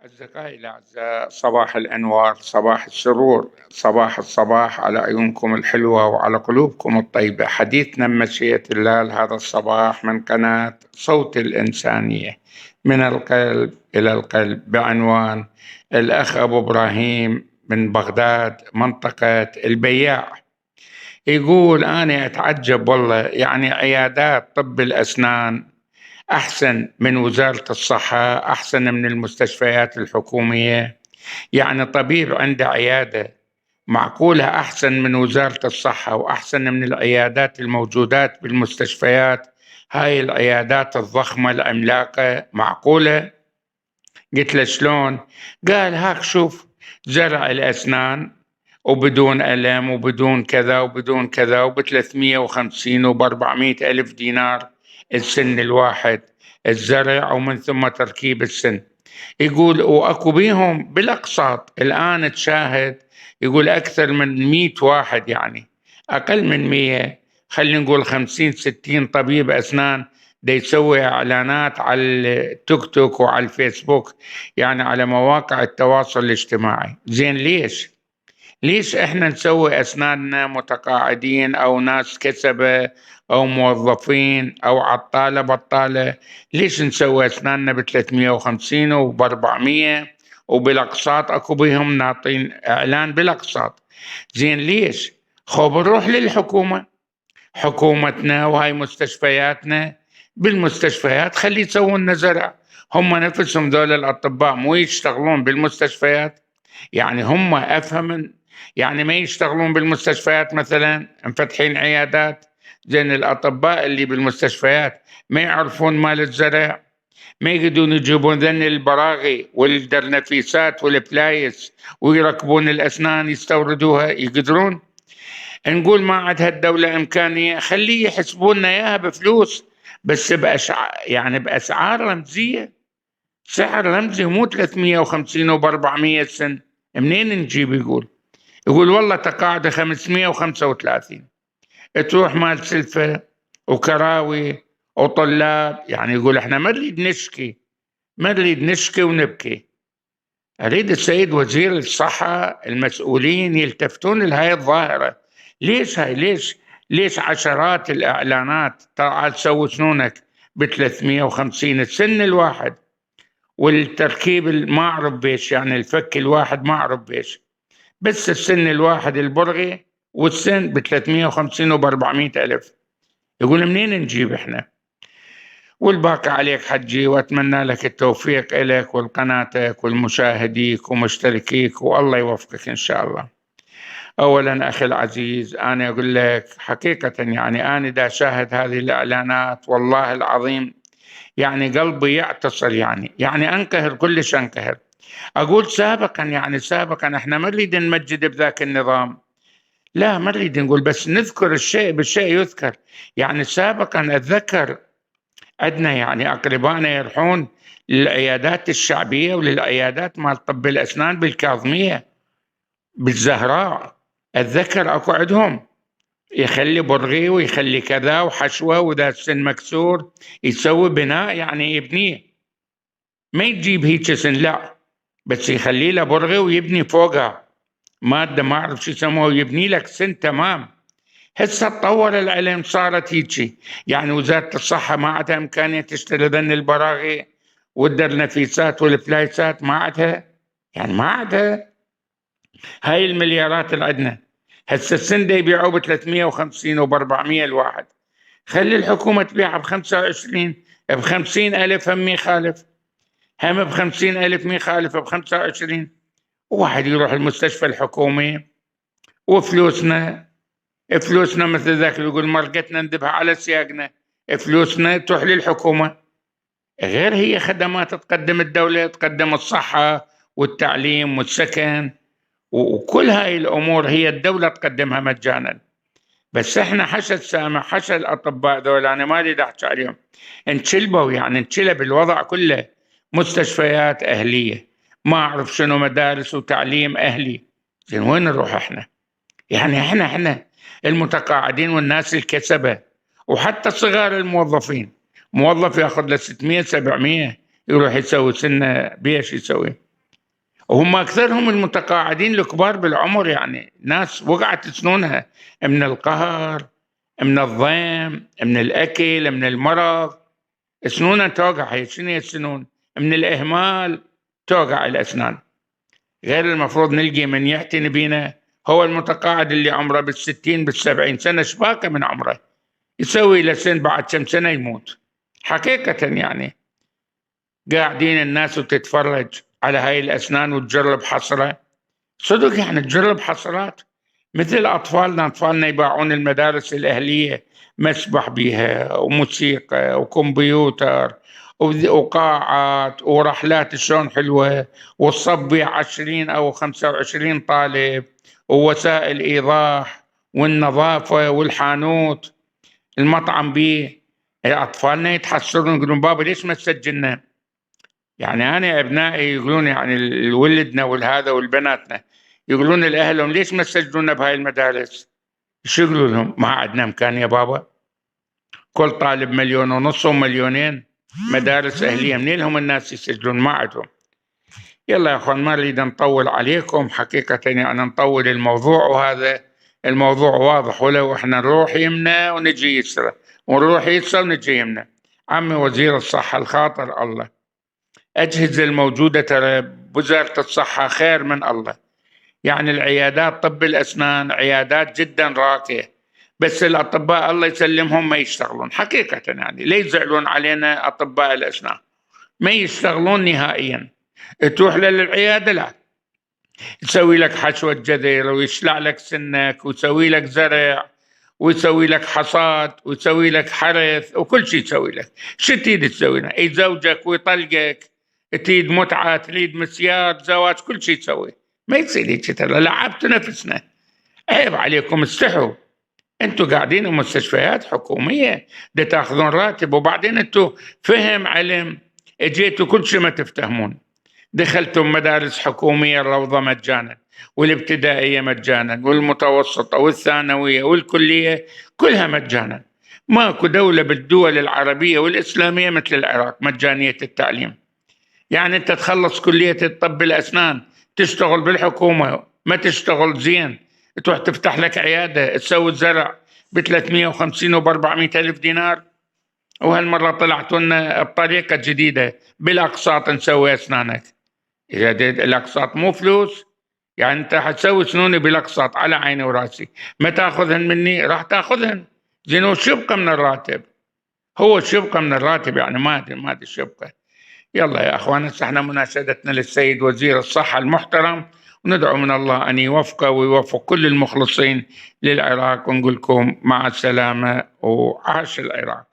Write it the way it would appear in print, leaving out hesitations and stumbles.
أصدقائي الأعزاء، صباح الأنوار، صباح السرور، صباح الصباح على عيونكم الحلوة وعلى قلوبكم الطيبة. حديثنا بمشيئة الله لهذا الصباح من قناة صوت الإنسانية، من القلب إلى القلب، بعنوان الأخ أبو إبراهيم من بغداد منطقة البياع. يقول: أنا أتعجب والله، يعني عيادات طب الأسنان أحسن من وزارة الصحة، أحسن من المستشفيات الحكومية. يعني طبيب عنده عيادة معقولة أحسن من وزارة الصحة وأحسن من العيادات الموجودات بالمستشفيات، هاي العيادات الضخمة العملاقة، معقولة؟ قلت له: شلون؟ قال: هاك شوف، زرع الأسنان وبدون ألم وبدون كذا وبدون كذا، ب350 وب400 ألف دينار السن الواحد، الزرع ومن ثم تركيب السن. يقول وأكو بيهم بالأقساط الآن تشاهد، يقول أكثر من 100 واحد، يعني أقل من 100، خلينا نقول 50-60 طبيب أسنان دا يسوي إعلانات على التيك توك وعلى الفيسبوك، يعني على مواقع التواصل الاجتماعي. زين، ليش احنا نسوي اسناننا متقاعدين او ناس كسبة او موظفين او عطالة بطالة؟ ليش نسوي اسناننا ب350 وب400 وبالاقساط؟ اكو بهم ناطين اعلان بالاقساط. زين، ليش؟ خو بنروح للحكومة، حكومتنا وهاي مستشفياتنا، بالمستشفيات خلي يسوون لنا زرع. هم نفسهم ذول الاطباء مو يشتغلون بالمستشفيات؟ يعني هم أفهم، يعني ما يشتغلون بالمستشفيات مثلا مفتحين عيادات؟ زين، الأطباء اللي بالمستشفيات ما يعرفون مال الزرع؟ ما يقدرون يجيبون ذن البراغي والدرنفيسات والبلايس ويركبون الأسنان يستوردوها؟ يقدرون؟ نقول ما عندها الدولة إمكانية، خليه يحسبون لنا إياها بفلوس، بس يعني بأسعار رمزية، سعر رمزي، مو 350 و400 سن. منين نجيب؟ يقول والله تقاعد 535. تروح مال سلفة وكراوي وطلاب، يعني يقول احنا ما نريد نشكي، ما نريد نشكي ونبكي، أريد السيد وزير الصحة المسؤولين يلتفتون لهذه الظاهرة. ليش هاي؟ ليش عشرات الإعلانات تعال سوي سنونك ب350 السن الواحد، والتركيب ما أعرف بيش، يعني الفك الواحد ما أعرف بيش، بس السن الواحد البرغي والسن ب350 وب400 ألف. يقول منين نجيب احنا؟ والباقي عليك حجي، واتمنى لك التوفيق لك والقناتك والمشاهديك ومشتركيك، والله يوفقك ان شاء الله. اولا اخي العزيز، انا اقول لك حقيقة، يعني انا دا شاهد هذه الاعلانات والله العظيم يعني قلبي يعتصر، يعني انقهر، كلش انقهر. اقول سابقا، يعني سابقا احنا ما نريد نمجد بذاك النظام، لا ما نريد نقول، بس نذكر الشيء بالشيء يذكر. يعني سابقا اتذكر عندنا يعني اقربائنا يروحون للعيادات الشعبيه وللعيادات مال طب الاسنان بالكاظميه بالزهراء، اتذكر اكو عندهم يخلي برغي ويخلي كذا وحشوه، واذا السن مكسور يسوي بناء، يعني يبنيه، ما يجيب هيك سن، لا، بس يخلي له برغي ويبني فوقها ماده ما اعرف شو يسموه، يبني لك سن تمام. هسه تطور العلم، صارت هيجي، يعني وزارة الصحة ما عندها إمكانية تشتري ذن البراغي والدرنفيسات والفلايسات؟ ما عندها، يعني ما عندها هاي المليارات اللي عندنا. هسه السندة يبيعوه ب350 وب400 الواحد، خلي الحكومة تبيعها ب25، ب50 ألف هم يخالف، هم ب50 ألف يخالف، ب25 واحد يروح المستشفى الحكومي، فلوسنا مثل ذاك اللي يقول مرقتنا ندبها على سياقنا، فلوسنا تروح للحكومة. غير هي خدمات تقدم الدولة، تقدم الصحة والتعليم والسكن وكل هاي الأمور هي الدولة تقدمها مجانا. بس احنا حشد سامح، حشد الأطباء ذول أنا ما أريد أحكي عليهم، انشلبوا، يعني انشلب الوضع كله، مستشفيات أهلية، ما أعرف شنو، مدارس وتعليم أهلي. زين وين نروح احنا؟ يعني احنا المتقاعدين والناس الكسبة، وحتى صغار الموظفين، موظف ياخذ له 600 700 يروح يسوي سنة بيش يسوي؟ وهم أكثرهم المتقاعدين الكبار بالعمر، يعني ناس وقعت سنونها من القهر، من الضيم، من الأكل، من المرض. سنونها توقع. هي شنو هي السنون؟ من الإهمال توقع الأسنان. غير المفروض نلقي من يعتني بينا هو المتقاعد اللي عمره بالستين بالسبعين سنة، شباكة من عمره، يسوي له سن بعد كم سنة يموت. حقيقة يعني قاعدين الناس وتتفرج على هاي الأسنان وتجرب حصرة. صدق يعني تجرب حصرات مثل أطفالنا يباعون المدارس الأهلية مسبح بها وموسيقى وكمبيوتر وقاعات ورحلات شلون حلوة، والصبي 20 أو 25 طالب، ووسائل إيضاح، والنظافة والحانوت المطعم بيه. أطفالنا يتحسرون يقولون بابا ليش ما تسجلنا؟ يعني أنا أبنائي يقولون، يعني ولدنا والهذا والبناتنا يقولون لأهلهم ليش ما تسجلونا بهاي المدارس؟ شو يقولوا لهم؟ ما عندنا إمكان يا بابا، كل طالب 1.5 مليون ومليونين، مدارس أهلية منين لهم الناس يسجلون؟ ما عندهم. يلا يا أخوان، ما نريد نطول عليكم حقيقة، يعني نطول الموضوع، وهذا الموضوع واضح، ولو احنا نروح يمنا ونجي يسرى، ونروح يسرى ونجي يمنا. عمي وزير الصحة الخاطر الله، أجهزة الموجودة ترى بوزارة الصحة خير من الله. يعني العيادات طب الأسنان عيادات جدا راقية، بس الأطباء الله يسلمهم ما يشتغلون حقيقة. يعني لا يزعلون علينا أطباء الأسنان، ما يشتغلون نهائيا. تروح للعيادة لا، يسوي لك حشوة جذر ويشلع لك سنك ويسوي لك زرع ويسوي لك حصاد ويسوي لك حرث وكل شيء يسوي لك. شو تريد تسوي له؟ يزوجك ويطلقك، تريد متعة، تريد مسيار، زواج، كل شيء تسوي. ما يصير هيك، ترى لعبت نفسنا. عيب عليكم، استحوا. انتوا قاعدين بمستشفيات حكومية دا تاخذون راتب، وبعدين انتوا فهم علم اجيتوا كل شيء ما تفتهمون. دخلتم مدارس حكومية، الروضة مجانا، والابتدائية مجانا، والمتوسطة والثانوية والكلية كلها مجانا. ماكو دولة بالدول العربية والإسلامية مثل العراق مجانية التعليم. يعني أنت تخلص كلية الطب الأسنان تشتغل بالحكومة، ما تشتغل زين تروح تفتح لك عيادة تسوي زرع ب 350 و 400 ألف دينار. وهالمرة طلعتوا لنا بطريقة جديدة بالأقساط نسوي أسنانك. إذا الأقساط مو فلوس، يعني أنت حتسوي سنوني بالأقساط على عيني وراسي، ما تأخذهن مني راح تأخذهن. زين وش يبقى من الراتب؟ هو شو يبقى من الراتب؟ يعني ما أدري شو يبقى. يلا يا أخوان، هسه احنا مناشدتنا للسيد وزير الصحة المحترم، وندعو من الله أن يوفقه ويوفق كل المخلصين للعراق، ونقول لكم مع السلامة وعاش العراق.